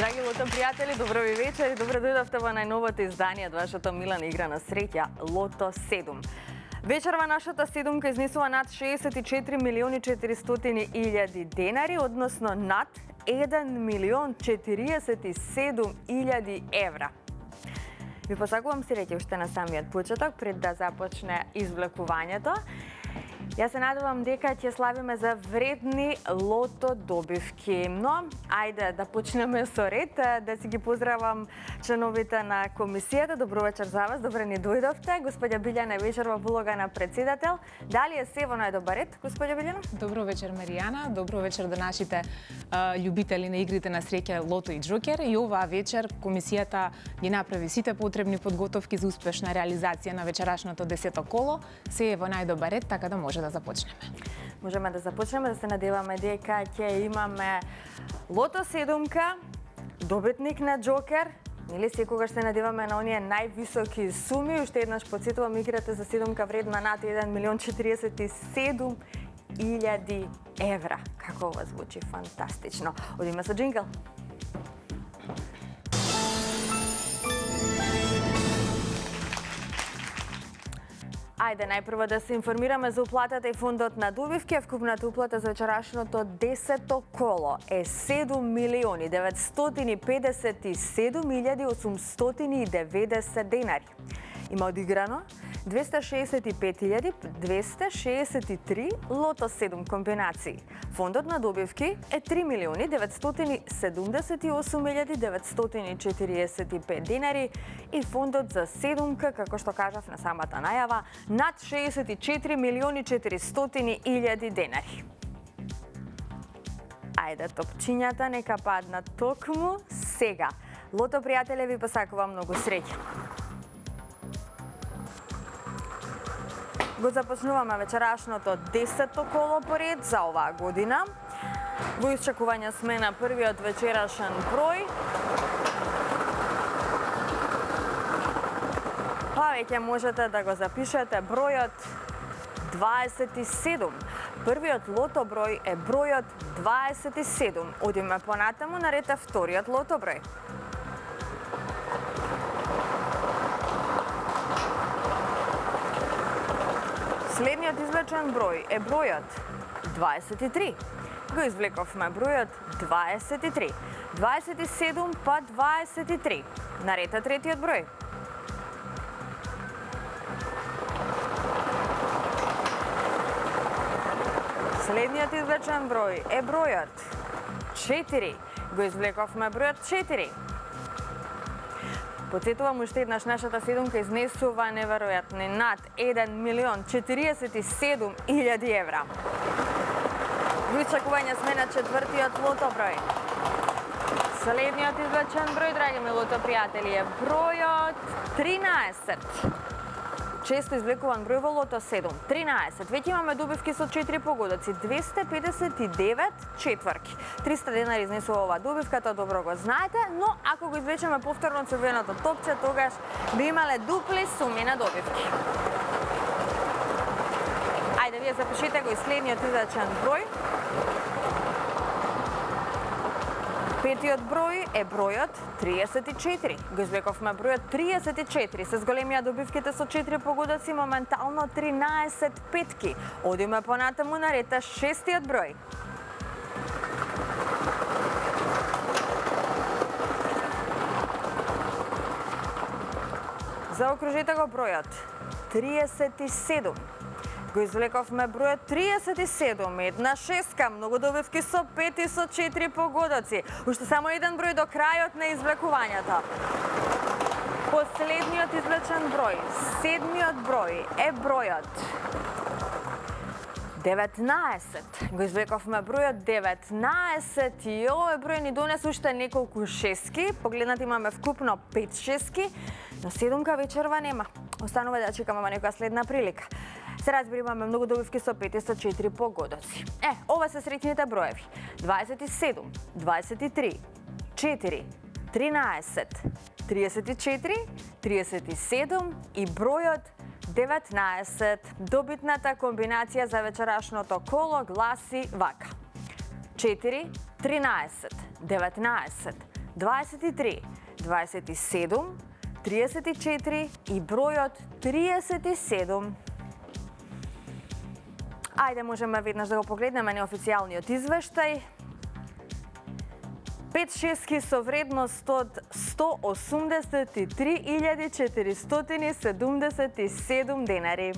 Драги лото пријатели, добро ви вечер и добро дојдовте во најновото издание од вашата милана игра на среќа Лото 7. Вечерва нашата седумка изнесува над 64 милиони 400 илјади денари, односно над 1 милион 47 илјади евра. Ви посакувам среќа уште на самиот почеток, пред да започне извлекувањето. Јас се надевам дека ќе славиме за вредни лото добивки. Но, ајде да почнеме со ред, да си ги поздравам членовите на комисијата. Добро вечер за вас, добре ни дојдовте. Господја Билјана вечер во улога на председател. Дали е се во најдобар ред, господја Билјана? Добро вечер, Маријана. Добро вечер до нашите љубители на игрите на среќа Лото и Џокер. И оваа вечер комисијата ги направи сите потребни подготовки за успешна реализација на вечерашното 10-то коло. Се е во најдобар ред, така да може да започнеме. Можеме да започнеме, да се надеваме дека ќе имаме Лото 7-ка, добитник на Џокер. Нели секогаш се надеваме на оние највисоки суми. Уште еднаш потсетувам, играте за 7-ка вредна над 1 милион 47 илјади евра. Како ова звучи фантастично. Одиме со джингл. Ајде, најпрво да се информираме за уплатата и фондот на добивки. Вкупната уплата за вечерашното 10-то коло е 7 милиони 957 илјади 890 денари. Има одиграно 265.263 Лото 7 комбинации. Фондот на добивки е 3 милиони 978.945 денари и фондот за 7-ка, како што кажав на самата најава, над 64 милиони 400 илјади денари. Ајде, топчињата нека паднат токму сега. Лото пријателе, ви посакувам многу среќа. Го започнуваме вечерашното 10-то коло поред за оваа година. Во исчекување сме на првиот вечерашен број. Па веќе можете да го запишете бројот 27. Првиот лото број е бројот 27. Одиме понатаму, наред е вториот лото број. Следниот извлечен број е бројот 23. Го извлековме бројот 23. 27 па 23. Наред е третиот број. Следниот извлечен број е бројот 4. Го извлековме бројот 4. Потсетувам уште еднаш, нашата седумка изнесува неверојатни над 1 милион 47 илјади евра. Во исчекување сме на четвртиот лото број. Следниот извлечен број, драги ми лото пријатели, е бројот 13. Често извлекуван број во Лото 7. 13. Веќе имаме добивки со 4 погодоци. 259 четврки. 300 денари изнесува оваа добивка, тоа добро го знаете, но ако го извлечеме повторно црвеното топче, тогаш би имале дупли суми на добивки. Ајде, вие запишите го и следниот извлечен број. Петиот број е бројот 34. Го извлековме бројот 34. Се зголемија добивките со 4 погодоци, моментално 13 петки. Одиме понатаму, наред е шестиот број. Заокружете го бројот 37. Го извлековме бројот 37, една шестка, многу добивки со 5 и со 4 погодоци. Уште само еден број до крајот на извлекувањето. Последниот извлечен број, седмиот број е бројот 19. Го извлековме бројот 19 и овој број ни донесе уште неколку шестки. Погледнат имаме вкупно 5 шестки, но седумка вечерва нема. Останува да чекаме некоја следна прилика. Се разбери, имаме многу добивки со 5 и со 4 погодоци. Ова се среќните броеви. 27, 23, 4, 13, 34, 37 и бројот 19. Добитната комбинација за вечерашното коло гласи вака. 4, 13, 19, 23, 27, 34 и бројот 37. Ајде, можеме веднаш да го погледнеме неофицијалниот извештај. 5 шески со вредност од 183.477 денари.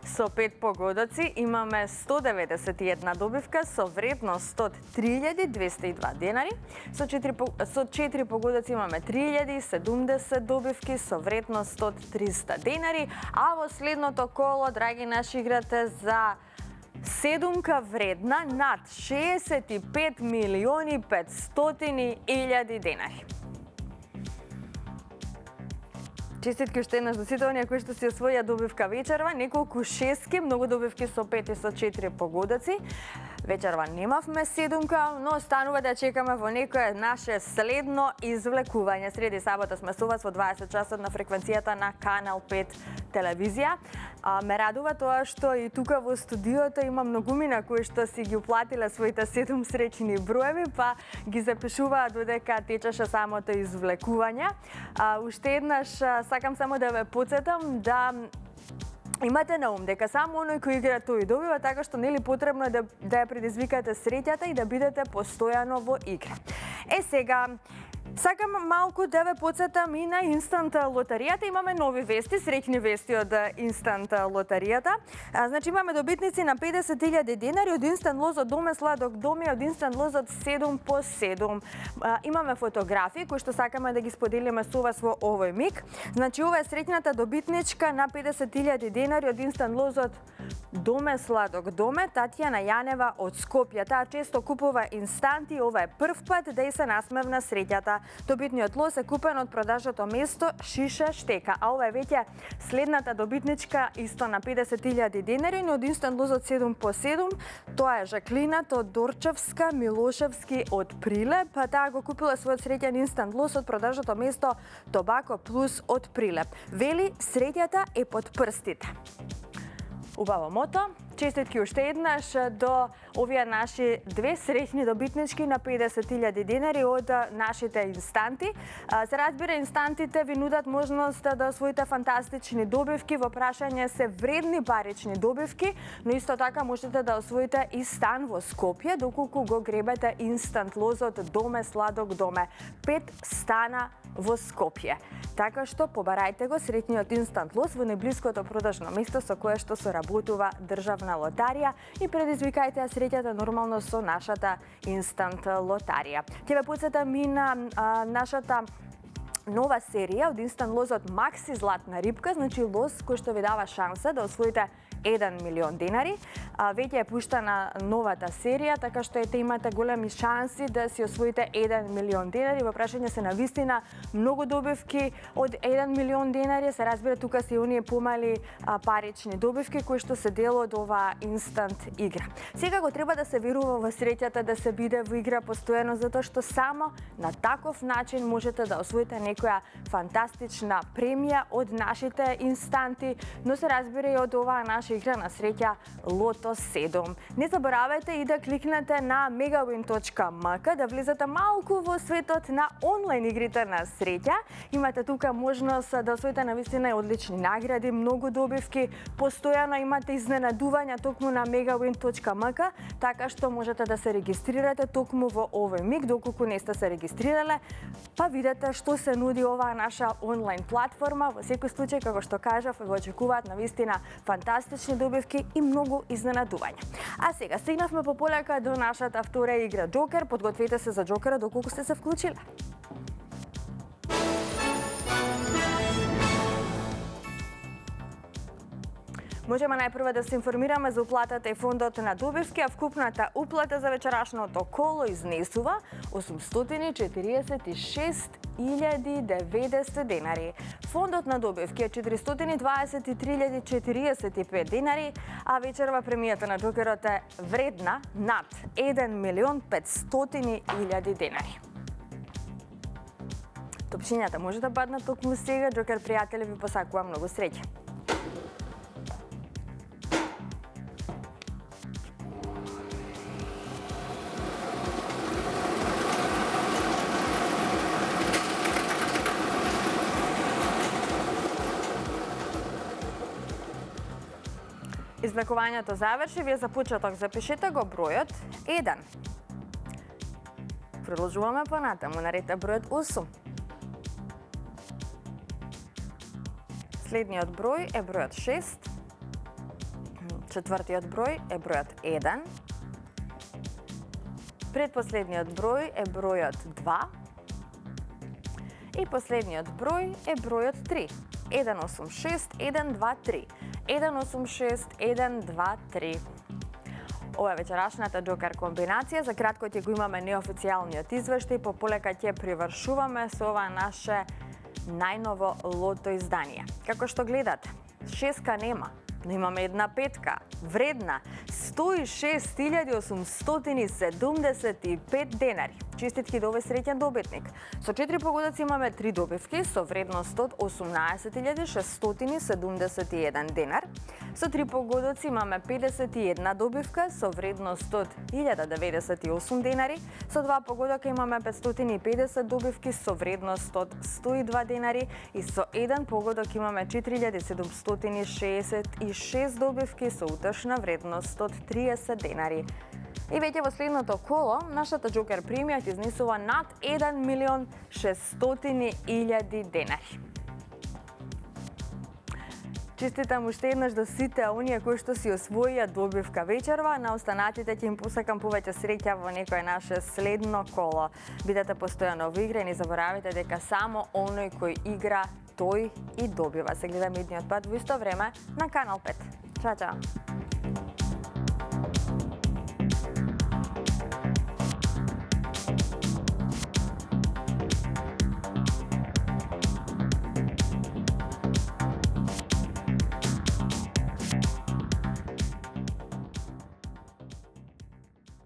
Со 5 погодоци имаме 191 добивка со вредност од 3.202 денари. Со 4 погодоци имаме 3.070 добивки со вредност од 300 денари. А во следното коло, драги наши, играте за седумка вредна над 65.500.000 денари. Честитки уште еднаш до сите оние кои што си освоја добивка вечерва, неколку шески, многу добивки со 5 и со 4 погодоци. Вечерва немавме седумка, но останува да чекаме во некое наше следно извлекување. Среди сабота сме со вас во 20 часот на фреквенцијата на Канал 5 телевизија. Ме радува тоа што и тука во студиото има многумина кои што си ги уплатиле своите 7 среќни броеви, па ги запишуваат додека течеше самото извлекување. Уште еднаш сакам само да ве потсетам да имате на ум дека само оној кој игра тој добива, така што нели потребно е да ја предизвикате среќата и да бидете постојано во игра. Сега сакам малку да ве потсетам и на Инстант лотаријата. Имаме нови вести, среќни вести од Инстант лотаријата. Значи имаме добитници на 50.000 денари од Инстант лозот Доме Сладок Дом и од Инстант лозот 7 по 7. Имаме фотографии кои што сакаме да ги споделиме со вас во овој миг. Значи ова е среќната добитничка на 50.000 денари од Инстант лозот Доме Сладок Доме, Татјана Јанева од Скопје. Таа често купува инстанти, ова е прв пат да и се насмевна среќата. Добитниот лос е купен од продажното место Шиша Штека, а ова е веќе следната добитничка исто на 50.000 денари, но од Инстант лозот 7 по 7. Тоа е Жаклина Тодорчевска Милошевски од Прилеп, па таа го купила својот среќен инстант лос од продажното место Тобако Плюс од Прилеп. Вели, среќата е под прстите. Убаво мото. Честитки уште еднаш до овие наши две среќни добитнички на 50.000 денари од нашите инстанти. Се разбира, инстантите ви нудат можност да освоите фантастични добивки, во прашање се вредни парични добивки, но исто така можете да освоите и стан во Скопје, доколку го гребете инстант лозот Доме Сладок Доме. 5 стана во Скопје. Така што побарајте го среќниот инстант лос во најблиското продажно место со кое што соработува државна лотарија и предизвикајте ја среќата нормално со нашата инстант лотарија. Ќе ве потсетам и на нашата нова серија од инстант лозот Макси Златна рибка, значи лоз кој што ви дава шанса да освоите 1 милион денари. Веќе е пуштана новата серија, така што имате големи шанси да си освоите 1 милион денари. Во прашање се навистина многу добивки од 1 милион денари. Се разбира, тука се и оние помали парични добивки кои што се дел од оваа инстант игра. Секако треба да се верува во среќата, да се биде во игра постојано, затоа што само на таков начин можете да освоите некоја фантастична премија од нашите инстанти, но се разбира и од оваа наша игра на среќа Лото 7. Не заборавајте и да кликнете на megawin.mk, да влезете малку во светот на онлайн игрите на среќа. Имате тука можност да освоите навистина одлични награди, многу добивки, постојано имате изненадувања токму на megawin.mk, така што можете да се регистрирате токму во овој миг, доколку не сте се регистрирале, па видете што се нуди оваа наша онлайн платформа. Во секој случај, како што кажав, го очекуваат навистина фантастични добивки и многу изненадувања. А сега стигнавме по полека до нашата втора игра Джокер. Подгответе се за Джокера доколку сте се вклучиле. Можеме најпрво да се информираме за уплатата и фондот на добивки, а вкупната уплата за вечерашното коло изнесува 846.090 денари. Фондот на добивки е 423.045 денари, а вечерва премијата на Джокерот е вредна над 1.500.000 денари. Топчињата може да паднат токму сега. Джокер пријатели ви посакува многу среќа. Излекувањето заврши, вие за почеток запишете го бројот 1. Продолжуваме понатаму, на ред е бројот 8. Следниот број е бројот 6. Четвртиот број е бројот 1. Предпоследниот број е бројот 2. И последниот број е бројот 3. 186 123. 186 123. Ова е вечерашната Джокер комбинација. За кратко ќе го имаме неофицијалниот извештај, пополека ќе привршуваме со ова наше најново лото издание. Како што гледате, шеска нема, но имаме една петка, вредна 106.875 денари. Честитки до овој среќен добитник. Со 4 погодоци имаме 3 добивки со вредност од 18.671 денар. Со 3 погодоци имаме 51 добивка со вредност од 1098 денари. Со 2 погодока имаме 550 добивки со вредност од 102 денари и со 1 погодок имаме 4766 добивки со утрешна вредност од 30 денари. И веќе во следното коло, нашата Джокер премија ќе изнесува над 1.600.000 денари. Честитам уште еднаш до сите оние кои што си освоија добивка вечерва. На останатите ќе им посакам повеќе среќа во некое наше следно коло. Бидете постојано во игра и не заборавајте дека само оној кој игра, тој и добива. Се гледаме идниот пат во исто време на Канал 5. Чао, чао!